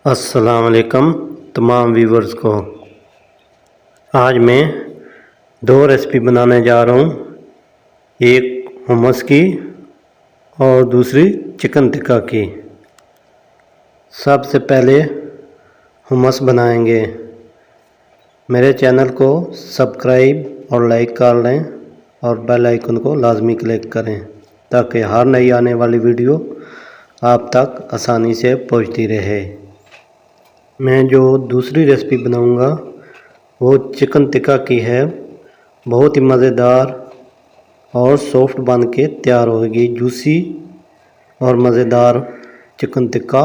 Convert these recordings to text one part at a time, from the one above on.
अस्सलाम वालेकुम तमाम व्यूवर्स को। आज मैं दो रेसिपी बनाने जा रहा हूँ, एक हुमस की और दूसरी चिकन टिक्का की। सबसे पहले हुमस बनाएंगे। मेरे चैनल को सब्सक्राइब और लाइक कर लें और बेल आइकन को लाजमी क्लिक करें ताकि हर नई आने वाली वीडियो आप तक आसानी से पहुँचती रहे। मैं जो दूसरी रेसिपी बनाऊंगा वो चिकन टिक्का की है। बहुत ही मज़ेदार और सॉफ्ट बन के तैयार होगी, जूसी और मज़ेदार चिकन टिक्का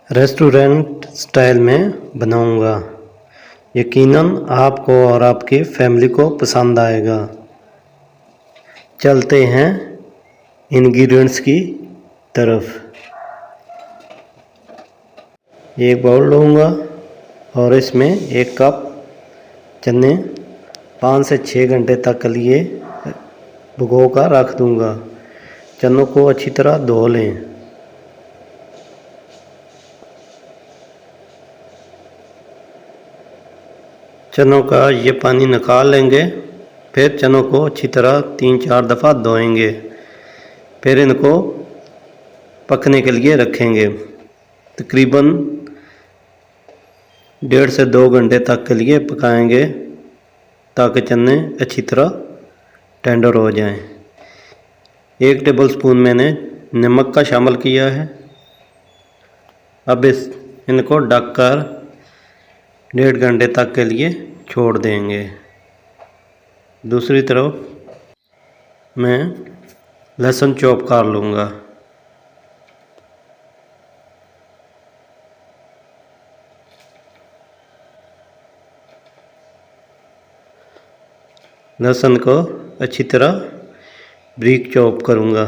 रेस्टोरेंट स्टाइल में बनाऊंगा। यकीनन आपको और आपकी फैमिली को पसंद आएगा। चलते हैं इंग्रेडिएंट्स की तरफ। एक बाउल लूँगा और इसमें एक कप चने 5 से 6 घंटे तक के लिए भिगो कर रख दूँगा। चनों को अच्छी तरह धो लें। चनों का ये पानी निकाल लेंगे। फिर चनों को अच्छी तरह 3-4 दफ़ा धोएंगे। फिर इनको पकने के लिए रखेंगे। तकरीबन 1.5 से 2 घंटे तक के लिए पकाएंगे ताकि चने अच्छी तरह टेंडर हो जाएं। 1 टेबलस्पून मैंने नमक का शामिल किया है। अब इनको ढककर 1.5 घंटे तक के लिए छोड़ देंगे। दूसरी तरफ मैं लहसुन चॉप कर लूँगा। लहसुन को अच्छी तरह बारीक चॉप करूँगा।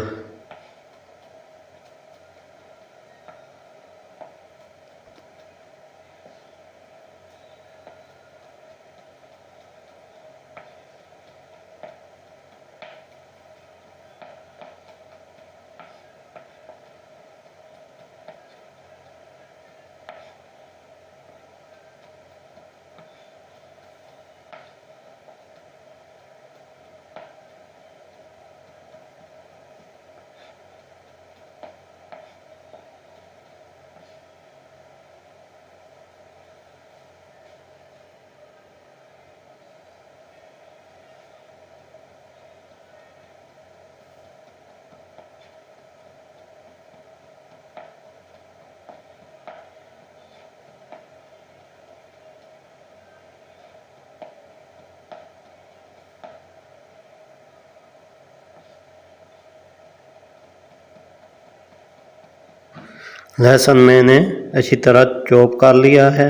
लहसुन मैंने अच्छी तरह चॉप कर लिया है।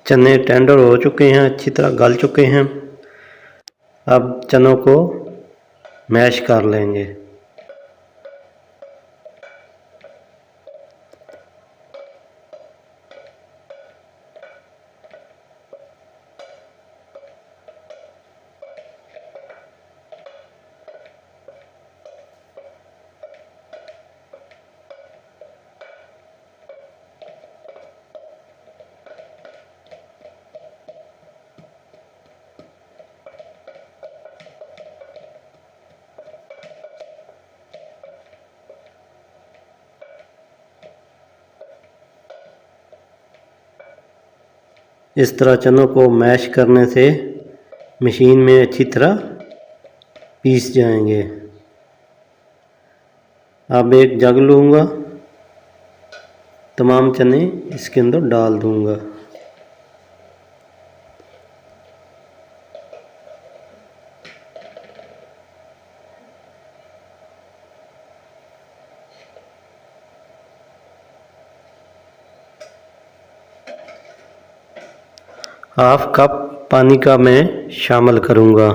चने टेंडर हो चुके हैं, अच्छी तरह गल चुके हैं। अब चनों को मैश कर लेंगे। इस तरह चनों को मैश करने से मशीन में अच्छी तरह पीस जाएंगे। अब एक जग लूँगा, तमाम चने इसके अंदर डाल दूँगा। हाफ कप पानी का मैं शामिल करूँगा।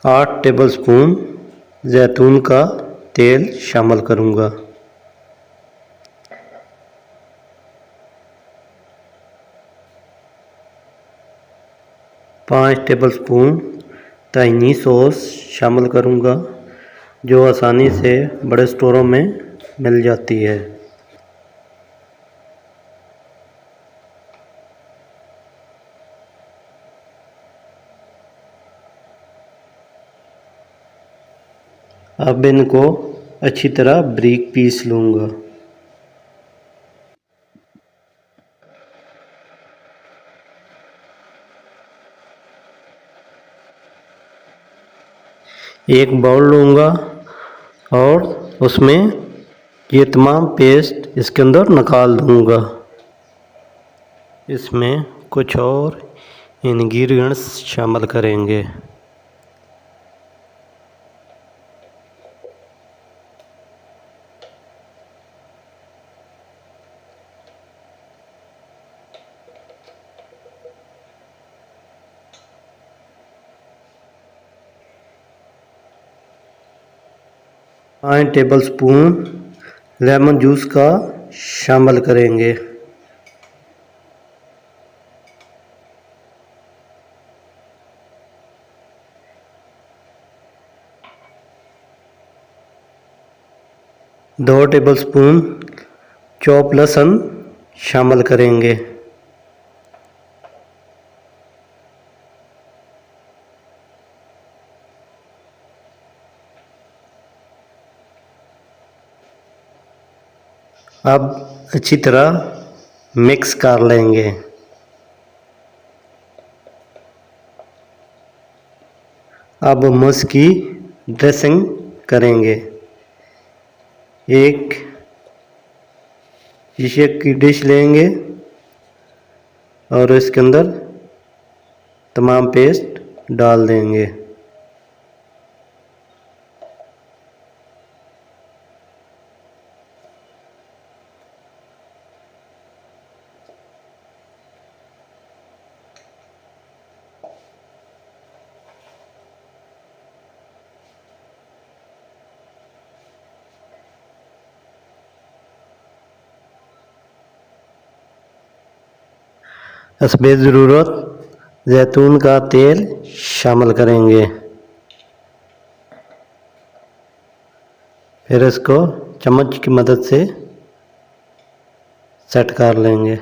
आठ टेबलस्पून जैतून का तेल शामिल करूँगा। 5 टेबल स्पून ताहिनी सॉस शामिल करूँगा, जो आसानी से बड़े स्टोरों में मिल जाती है। अब इनको अच्छी तरह बारीक पीस लूँगा। एक बाउल लूँगा और उसमें ये तमाम पेस्ट इसके अंदर निकाल दूँगा। इसमें कुछ और इंग्रेडिएंट्स शामिल करेंगे। पाँच टेबल स्पून लेमन जूस का शामिल करेंगे। दो टेबल स्पून चॉप लहसुन शामिल करेंगे। अब अच्छी तरह मिक्स कर लेंगे। अब हम इसकी ड्रेसिंग करेंगे। एक शीशे की डिश लेंगे और इसके अंदर तमाम पेस्ट डाल देंगे। हस्बे ज़रूरत जैतून का तेल शामिल करेंगे। फिर इसको चम्मच की मदद से सेट कर लेंगे।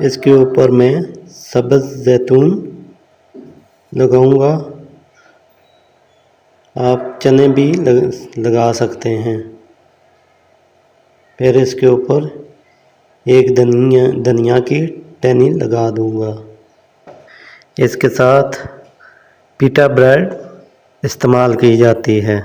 इसके ऊपर मैं सब्ज़ जैतून लगाऊंगा। आप चने भी लगा सकते हैं। फिर इसके ऊपर एक धनिया की टहनी लगा दूंगा। इसके साथ पीटा ब्रेड इस्तेमाल की जाती है।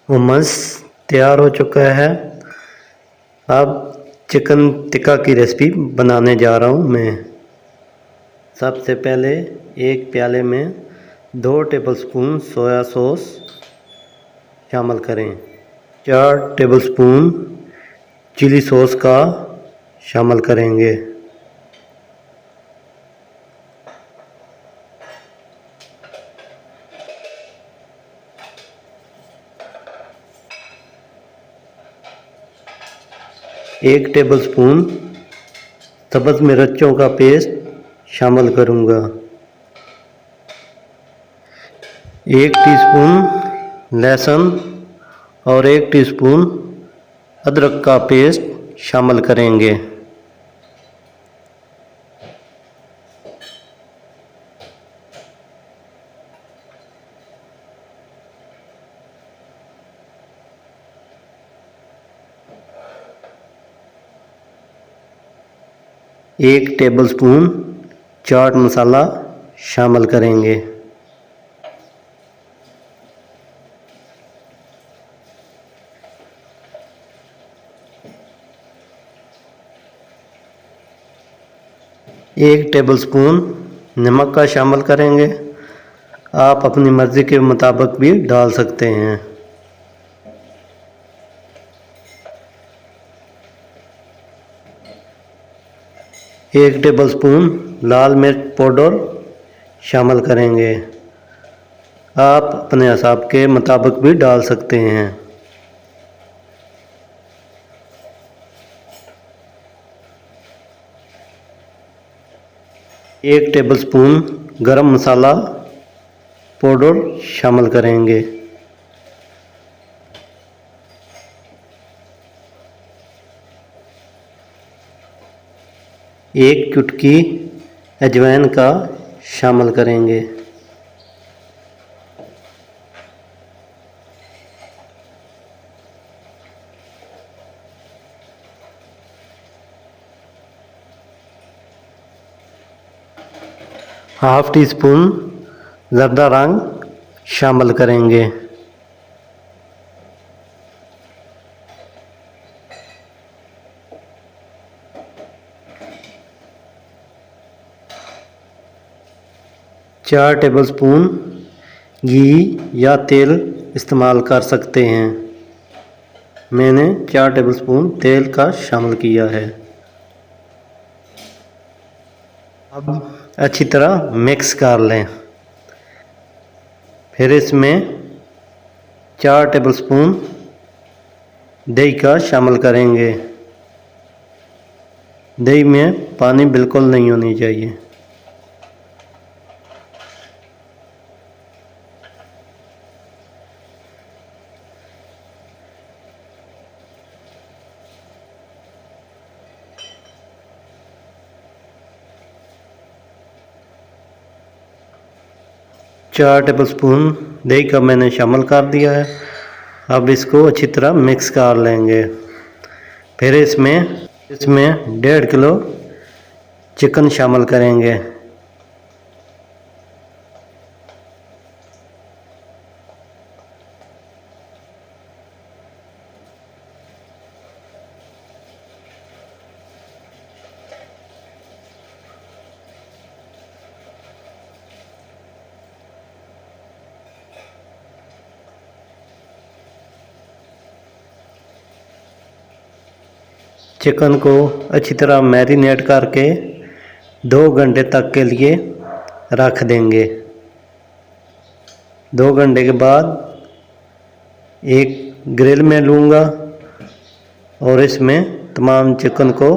hummus तैयार हो चुका है। अब चिकन टिक्का की रेसिपी बनाने जा रहा हूँ मैं। सबसे पहले एक प्याले में 2 टेबलस्पून सोया सॉस शामिल करें। 4 टेबलस्पून चिली सॉस का शामिल करेंगे। एक टेबलस्पून सब्ज़ मिर्चों का पेस्ट शामिल करूँगा। 1 टीस्पून लहसुन और 1 टीस्पून अदरक का पेस्ट शामिल करेंगे। एक टेबलस्पून चाट मसाला शामिल करेंगे। एक टेबलस्पून नमक का शामिल करेंगे। आप अपनी मर्ज़ी के मुताबिक भी डाल सकते हैं। एक टेबलस्पून लाल मिर्च पाउडर शामिल करेंगे। आप अपने हिसाब के मुताबिक भी डाल सकते हैं। एक टेबलस्पून गरम मसाला पाउडर शामिल करेंगे। एक चुटकी अजवाइन का शामिल करेंगे। हाफ टी स्पून ज़र्दा रंग शामिल करेंगे। चार टेबलस्पून घी या तेल इस्तेमाल कर सकते हैं। मैंने 4 टेबलस्पून तेल का शामिल किया है। अब अच्छी तरह मिक्स कर लें। फिर इसमें 4 टेबलस्पून दही का शामिल करेंगे। दही में पानी बिल्कुल नहीं होनी चाहिए। चार टेबलस्पून दही का मैंने शामिल कर दिया है। अब इसको अच्छी तरह मिक्स कर लेंगे। फिर इसमें 1.5 किलो चिकन शामिल करेंगे। चिकन को अच्छी तरह मैरिनेट करके 2 घंटे तक के लिए रख देंगे। 2 घंटे के बाद एक ग्रिल में लूँगा और इसमें तमाम चिकन को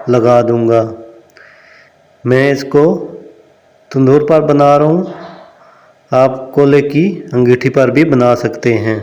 लगा दूँगा। मैं इसको तंदूर पर बना रहा हूँ। आप कोयले की अंगीठी पर भी बना सकते हैं।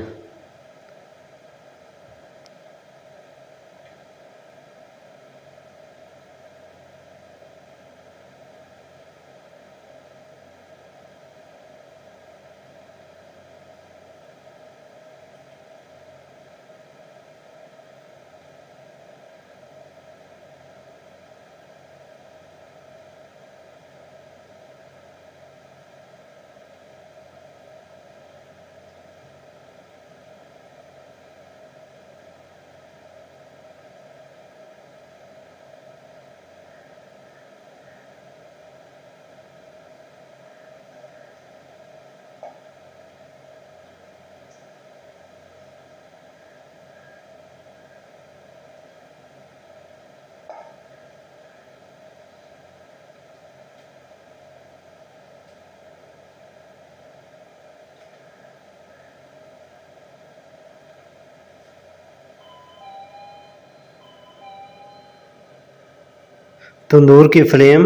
तंदूर की फ्लेम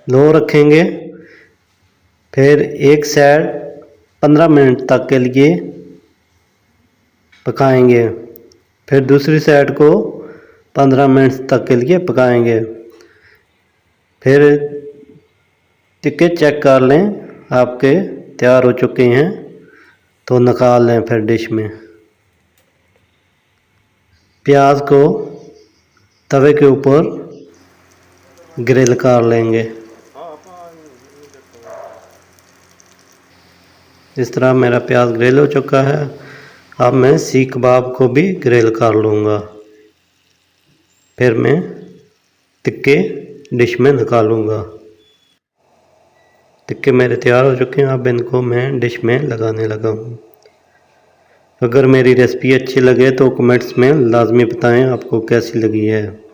लो रखेंगे। फिर एक साइड 15 मिनट तक के लिए पकाएंगे। फिर दूसरी साइड को 15 मिनट तक के लिए पकाएंगे। फिर टिक्के चेक कर लें आपके तैयार हो चुके हैं तो निकाल लें फिर डिश में। प्याज को तवे के ऊपर ग्रिल कर लेंगे। इस तरह मेरा प्याज ग्रिल हो चुका है। अब मैं सीख कबाब को भी ग्रिल कर लूँगा। फिर मैं टिक्के डिश में निकालूँगा। टिक्के मेरे तैयार हो चुके हैं। अब इनको मैं डिश में लगाने लगा हूँ। अगर मेरी रेसिपी अच्छी लगे तो कमेंट्स में लाजमी बताएं आपको कैसी लगी है।